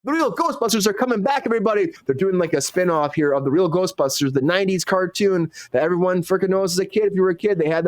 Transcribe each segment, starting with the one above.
The real Ghostbusters are coming back, everybody. They're doing like a spin-off here of the real Ghostbusters, the 90s cartoon that everyone freaking knows as a kid. If you were a kid, they had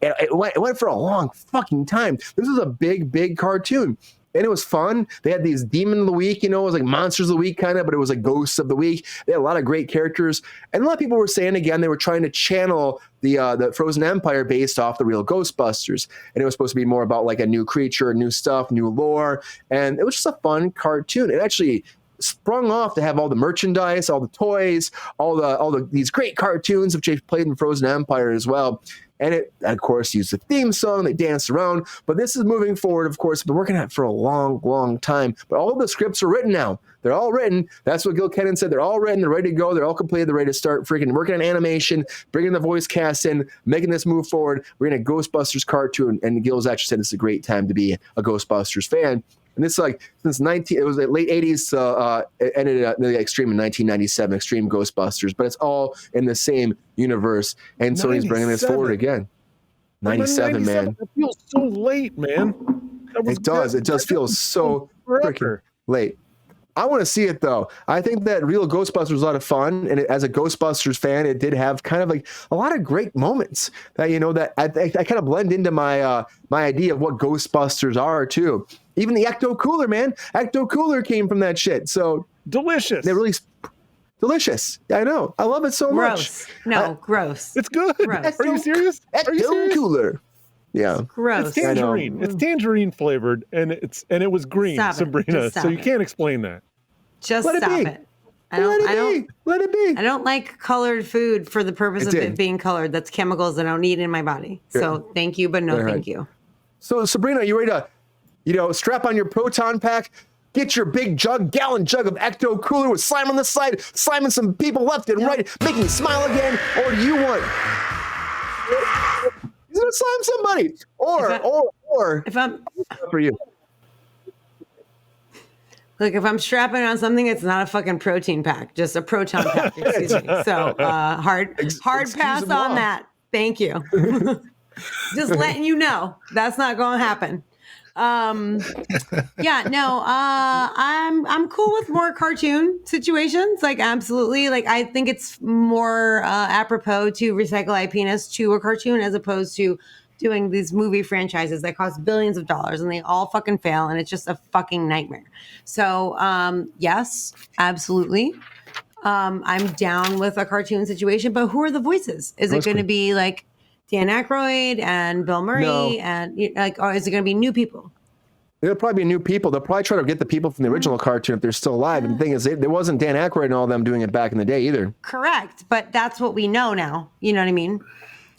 it went for a long fucking time. This was a big cartoon. And it was fun. They had these Demon of the Week, it was like Monsters of the Week kind of, but it was like Ghosts of the Week. They had a lot of great characters. And a lot of people were saying, again, they were trying to channel the Frozen Empire based off the real Ghostbusters. And it was supposed to be more about like a new creature, new stuff, new lore. And it was just a fun cartoon. It actually sprung off to have all the merchandise, all the toys, all these great cartoons which they played in Frozen Empire as well. And it, of course, used the theme song. They danced around. But this is moving forward, of course. Been working on it for a long time. But all of the scripts are written now. They're all written. That's what Gil Kennan said. They're all written. They're ready to go. They're all completed. They're ready to start freaking working on animation, bringing the voice cast in, making this move forward. We're in a Ghostbusters cartoon. And Gil's actually said it's a great time to be a Ghostbusters fan. And it's like since it was the late 80s, it ended up the Extreme in 1997, Extreme Ghostbusters, but it's all in the same universe. And Sony's bringing this forward again. 97, man. It feels so late, man. It does. It just feels so freaking late. I want to see it though. I think that real Ghostbusters was a lot of fun, and as a Ghostbusters fan, it did have kind of like a lot of great moments that that I kind of blend into my my idea of what Ghostbusters are too. Even the Ecto Cooler, man. Ecto Cooler came from that shit. So delicious. They're really delicious. I know. I love it so gross. much. No, gross. It's good. Gross. Are you serious? Ecto Cooler. Yeah, gross. It's tangerine. It's tangerine flavored, and it was green, Sabrina. So you can't explain that. Just stop it. I don't let it be. I don't like colored food for the purpose of it being colored. That's chemicals I don't need in my body. So thank you, but no thank you. So Sabrina, you ready to, strap on your proton pack, get your big gallon jug of Ecto Cooler with slime on the side, sliming some people left and right, making you smile again, or do you want? He's gonna slime somebody, or if I'm for you. Look, if I'm strapping on something, it's not a fucking protein pack, just a proton pack. Excuse me. So hard pass on that. Thank you. Just letting you know that's not going to happen. I'm cool with more cartoon situations. Like absolutely. Like I think it's more apropos to recycle IPness to a cartoon as opposed to doing these movie franchises that cost billions of dollars and they all fucking fail and it's just a fucking nightmare. So yes, absolutely. I'm down with a cartoon situation, but who are the voices? Is it going to be like Dan Aykroyd and Bill Murray and or is it going to be new people? It'll probably be new people. They'll probably try to get the people from the original cartoon if they're still alive. And the thing is, there wasn't Dan Aykroyd and all of them doing it back in the day either. Correct. But that's what we know now. You know what I mean?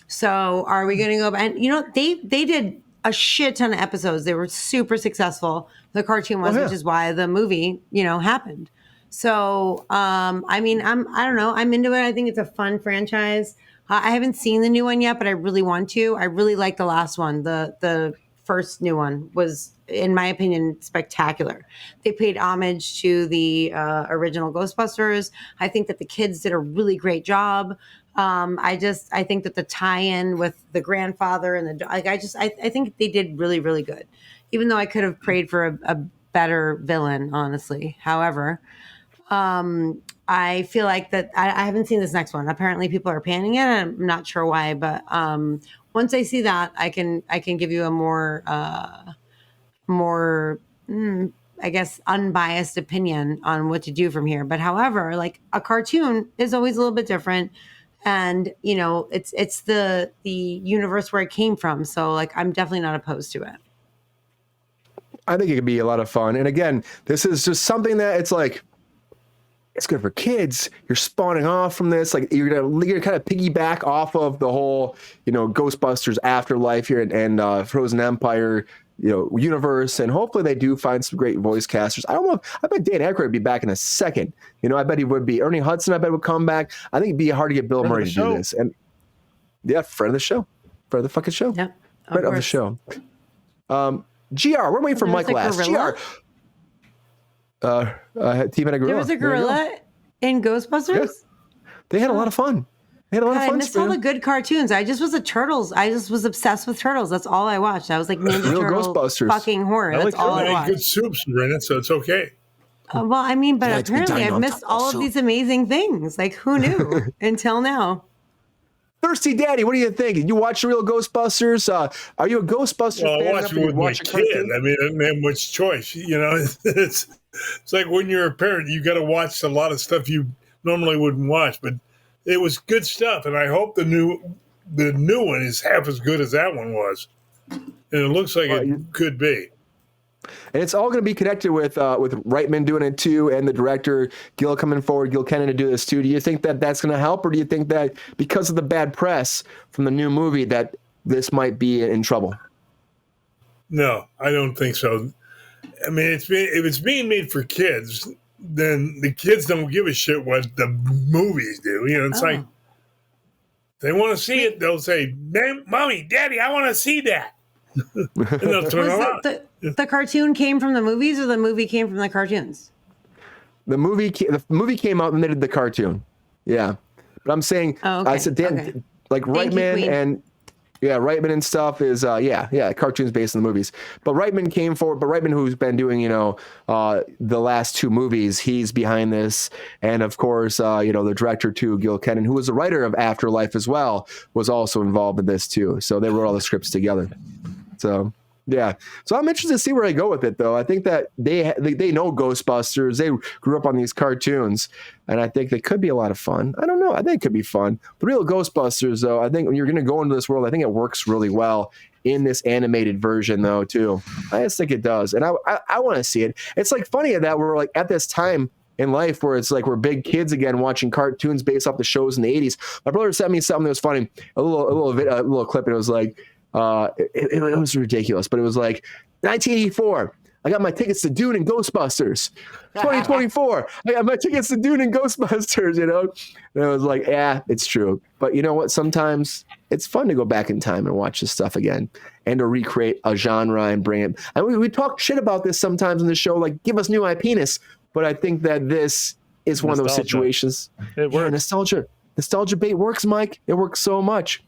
So are we going to go back? And, they did a shit ton of episodes. They were super successful. The cartoon was, which is why the movie, happened. So, I don't know. I'm into it. I think it's a fun franchise. I haven't seen the new one yet, but I really want to. I really like the last one. The first new one was, in my opinion, spectacular. They paid homage to the original Ghostbusters. I think that the kids did a really great job. I think that the tie-in with the grandfather and I think they did really, really good. Even though I could have prayed for a better villain, honestly. However, I feel like that I haven't seen this next one. Apparently people are panning it. I'm not sure why, but once I see that, I can give you a more I guess unbiased opinion on what to do from here. But however, like a cartoon is always a little bit different. And it's the universe where it came from. So like I'm definitely not opposed to it. I think it could be a lot of fun. And again, this is just something that it's like, it's good for kids. You're spawning off from this. Like you're gonna kind of piggyback off of the whole, Ghostbusters afterlife here and Frozen Empire, universe. And hopefully they do find some great voice casters. I don't know. I bet Dan Aykroyd would be back in a second. I bet he would be. Ernie Hudson, I bet would come back. I think it'd be hard to get Bill Murray to do this. And yeah, friend of the show. Friend of the fucking show. Yeah. Friend of the show. GR, we're waiting for Mike last. GR. Team and a gorilla. There was a gorilla in Ghostbusters? Yeah. They had a lot of fun. They had a lot of fun. I missed all the good cartoons. I just was obsessed with Turtles. That's all I watched. I was like Ninja Turtles, Ghostbusters. fucking horror. That's all I watched. Good soups, Brennan, so it's okay. Well, I mean, but Tonight's me apparently dying I've on missed top all also. of these amazing things. Like, who knew until now? Thirsty Daddy, what do you think? You watch the real Ghostbusters? Are you a Ghostbusters Well, I fan? watched enough it to with my watch a kid. cartoon? I mean, I didn't have much choice. It's like when you're a parent, you got to watch a lot of stuff you normally wouldn't watch. But it was good stuff, and I hope the new one is half as good as that one was. And it looks like it could be. And it's all going to be connected with Reitman doing it too, and the director Gil coming forward, Gil Kennan to do this too. Do you think that that's going to help, or do you think that because of the bad press from the new movie that this might be in trouble? No, I don't think so. I mean, if it's being made for kids, then the kids don't give a shit what the movies do. It's like they want to see it. They'll say, "Mommy, Daddy, I want to see that." And they'll turn around. The cartoon came from the movies, or the movie came from the cartoons? The movie came out and they did the cartoon. Yeah, but I'm saying I said like Reitman and Reitman and stuff is cartoons based on the movies. But Reitman came forward. But Reitman, who's been doing the last two movies, he's behind this, and of course the director too, Gil Kennan, who was the writer of Afterlife as well, was also involved in this too. So they wrote all the scripts together. So. Yeah, so I'm interested to see where I go with it, though. I think that they know Ghostbusters. They grew up on these cartoons, and I think they could be a lot of fun. I don't know. I think it could be fun. The real Ghostbusters, though, I think when you're going to go into this world, I think it works really well in this animated version, though, too. I just think it does, and I want to see it. It's like funny that we're like at this time in life where it's like we're big kids again watching cartoons based off the shows in the 80s. My brother sent me something that was funny, a little clip, and it was like, it was ridiculous, but it was like 1984. I got my tickets to Dune and Ghostbusters. 2024. I got my tickets to Dune and Ghostbusters. And I was like, it's true. But you know what? Sometimes it's fun to go back in time and watch this stuff again, and to recreate a genre and bring it. And we talk shit about this sometimes in the show, like give us new IP-ness. But I think that this is one of those situations. It works. Nostalgia bait works, Mike. It works so much.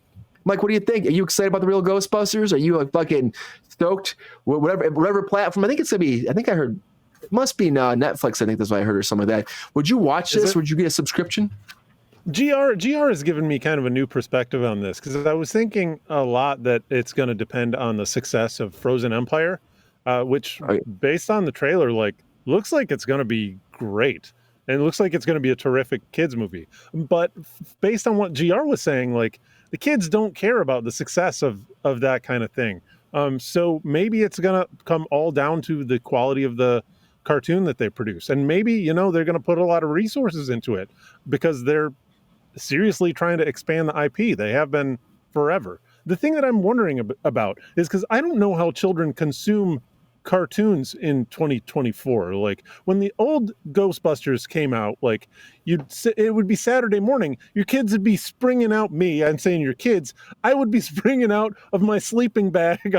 Mike, what do you think? Are you excited about the real Ghostbusters? Are you like fucking stoked? Whatever platform. I think it's gonna be. I think I heard. It must be Netflix. I think that's what I heard, or something like that. Would you watch this? Would you get a subscription? GR has given me kind of a new perspective on this, because I was thinking a lot that it's going to depend on the success of Frozen Empire, which based on the trailer, looks like it's going to be great. And it looks like it's going to be a terrific kids movie. But based on what GR was saying, the kids don't care about the success of that kind of thing. So maybe it's going to come all down to the quality of the cartoon that they produce. And maybe, they're going to put a lot of resources into it because they're seriously trying to expand the IP. They have been forever. The thing that I'm wondering about is because I don't know how children consume cartoons in 2024. Like when the old Ghostbusters came out, it would be Saturday morning, your kids would be springing out. I'm saying your kids, I would be springing out of my sleeping bag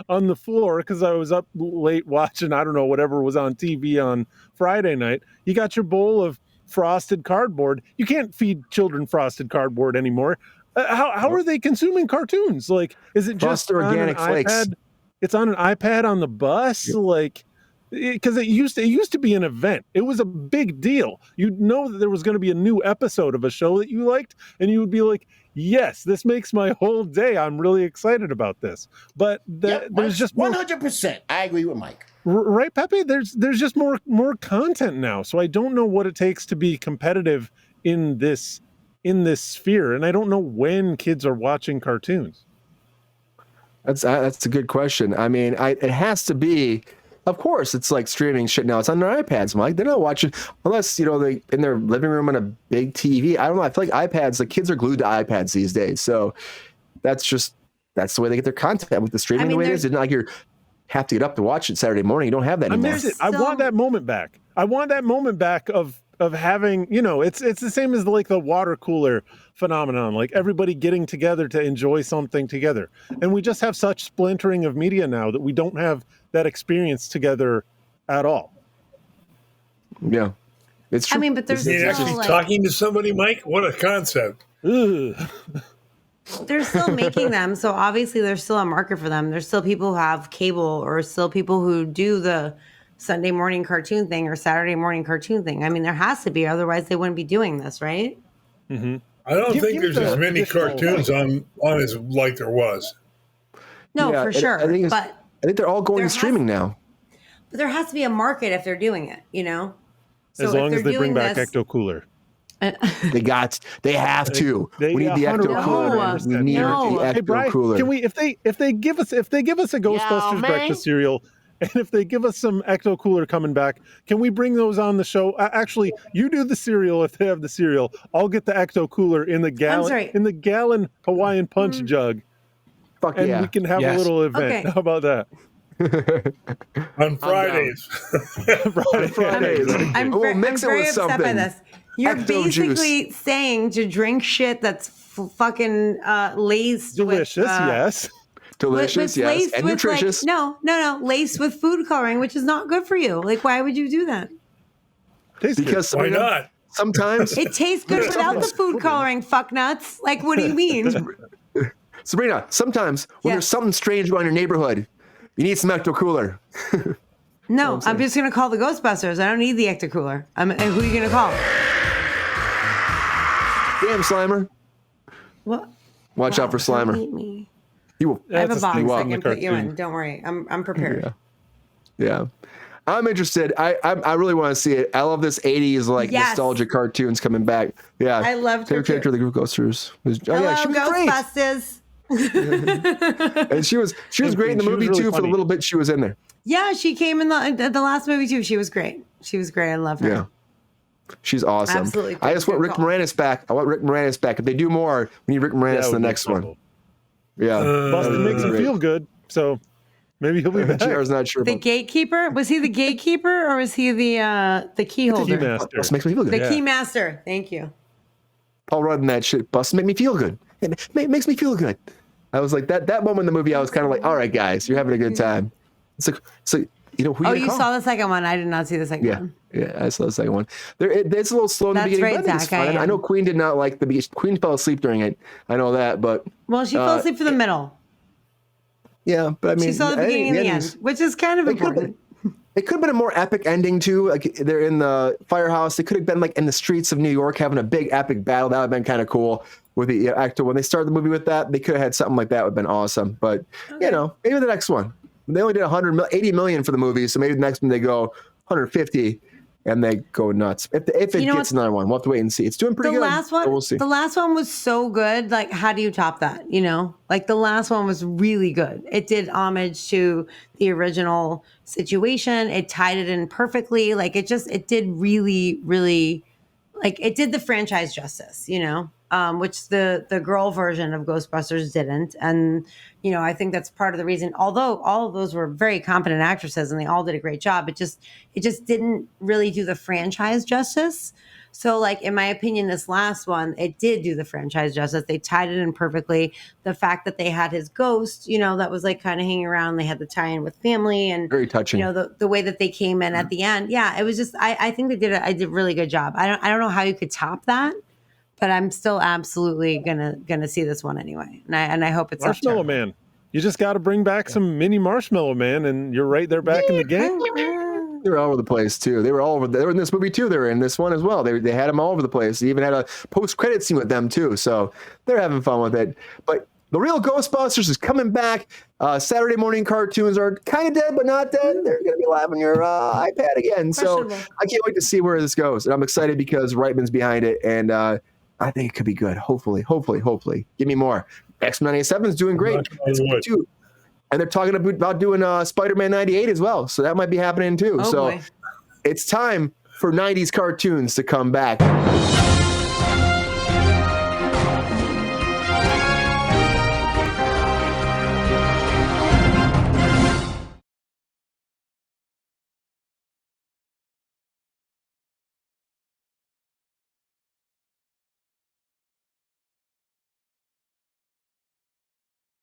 on the floor because I was up late watching, I don't know, whatever was on TV on Friday night. You got your bowl of frosted cardboard. You can't feed children frosted cardboard anymore. How are they consuming cartoons? Is it just organic flakes? iPad? It's on an iPad on the bus, because it used to be an event. It was a big deal. You'd know that there was going to be a new episode of a show that you liked, and you would be like, "Yes, this makes my whole day. I'm really excited about this." But there's just 100%. I agree with Mike. Right, Pepe? There's just more content now, so I don't know what it takes to be competitive in this sphere, and I don't know when kids are watching cartoons. That's a good question. I mean, it has to be. Of course, it's like streaming shit now. It's on their iPads, Mike. They're not watching unless they in their living room on a big TV. I don't know. I feel like iPads. The kids are glued to iPads these days. So that's the way they get their content with the streaming. The way it is, it's not like you have to get up to watch it Saturday morning. You don't have that anymore. I miss it. I want that moment back. I want that moment back of having, it's the same as the water cooler phenomenon, like everybody getting together to enjoy something together. And we just have such splintering of media now that we don't have that experience together at all. Yeah, it's true. I mean, but there's You're actually talking to somebody, Mike? What a concept. They're still making them, so obviously there's still a market for them. There's still people who have cable, or still people who do the Sunday morning cartoon thing or Saturday morning cartoon thing. I mean, there has to be, otherwise they wouldn't be doing this, right? Mm-hmm. I don't think Give there's the as many additional, cartoons on as like there was. No, Yeah, for and sure. I think they're all going there to streaming now. But there has to be a market if they're doing it, you know? So as long if as they they're bring doing back this, Ecto Cooler. They have to. They We need the Ecto 100% Cooler. understand We need that. No. the Ecto Hey Brian, Cooler. can we if they give us a Ghostbusters man. breakfast cereal, and if they give us some Ecto Cooler coming back, can we bring those on the show? Actually, you do the cereal if they have the cereal. I'll get the Ecto Cooler in the gallon Hawaiian Punch jug, Fuck and yeah. we can have a little event. Okay. How about that? On Fridays. Fridays. I'm We'll mix it very with upset by something. this. You're Ecto basically saying to drink shit that's fucking laced Delicious, with, yes. Delicious, yes. laced And with, nutritious. Like, no, laced with food coloring, which is not good for you. Like, why would you do that? Tastes good. Because Why Sabrina, not? sometimes, It tastes good without the food coloring, fuck nuts. Like, what do you mean? Sabrina, sometimes when Yes. there's something strange going on in your neighborhood, you need some Ecto Cooler. No, I'm just gonna call the Ghostbusters. I don't need the Ecto Cooler. Who are you gonna call? Damn, Slimer. What? Watch out for Don't Slimer. eat me. He will. I have a That's a box sneak I in the can put you cartoon. in. Don't worry. I'm prepared. Yeah. I'm interested. I really want to see it. I love this 80s like Yes. nostalgia cartoons coming back. Yeah. I loved her Favorite character of the group Ghostbusters. Hello, she was great. Ghostbusters. And she was great in the She was movie really too for the funny. little bit she was in there. Yeah, she came in the last movie too. She was great. She was great. I love her. Yeah. She's awesome. Absolutely. I just want Good Rick call. Moranis back. I want Rick Moranis back. If they do more, we need Rick Moranis in the next one. Yeah. Bustin' makes him Great. feel good, so maybe he'll be back. JR's not sure The about gatekeeper? Was he the gatekeeper or was he the key holder? Keymaster. Bust makes me feel good. The key master. Thank you. Paul Rudd and that shit. Bust make me feel good. It makes me feel good. I was like that moment in the movie. I was kind of like, all right, guys, you're having a good time. It's like you know who Oh, you you call? saw the second one. I did not see the second Yeah, one. yeah, I saw the second one. It's a little slow in the That's beginning, right, but I think it's Zach, I fun. I am. know Queen did not like the beginning. Queen fell asleep during it. I know that, but Well, she fell asleep for the middle. yeah, but I mean, She saw the beginning and the ending's- end, which is kind of It could have important. been, it could have been a more epic ending too. Like they're in the firehouse. They could have been like in the streets of New York having a big epic battle. That would have been kind of cool. With the actor, when they started the movie with that, they could have had something like that. Would have been awesome. But you know, maybe the next one. They only did 80 million for the movie, so maybe the next one they go 150 and they go nuts. If it know gets what? another one, we'll have to wait and see. It's doing pretty The good. last one, So we'll see. the last one was so good. Like, how do you top that? You know, like the last one was really good. It did homage to the original situation. It tied it in perfectly. Like it did really, really, like it did the franchise justice. You know, which the girl version of Ghostbusters didn't. And you know, I think that's part of the reason. Although all of those were very competent actresses and they all did a great job, it just didn't really do the franchise justice. So, like in my opinion, this last one, it did do the franchise justice. They tied it in perfectly. The fact that they had his ghost, you know, that was like kind of hanging around. They had the tie-in with family and Very touching. You know, the way that they came in at the end. Yeah, it was just. I think they did. I did a really good job. I don't know how you could top that. But I'm still absolutely gonna see this one anyway, and I hope it's Marshmallow Man. You just got to bring back some mini Marshmallow Man, and you're right there back in the game. They were all over the place too. They were all over. They were in this movie too. They were in this one as well. They had them all over the place. They even had a post-credit scene with them too. So they're having fun with it. But the real Ghostbusters is coming back. Saturday morning cartoons are kind of dead, but not dead. They're going to be live on your iPad again. So I can't wait to see where this goes. And I'm excited because Reitman's behind it, and I think it could be good. Hopefully. Give me more. X-Men 97 is doing great. It's good too. And they're talking about doing Spider-Man 98 as well. So that might be happening too. Oh, so boy. it's time for 90s cartoons to come back.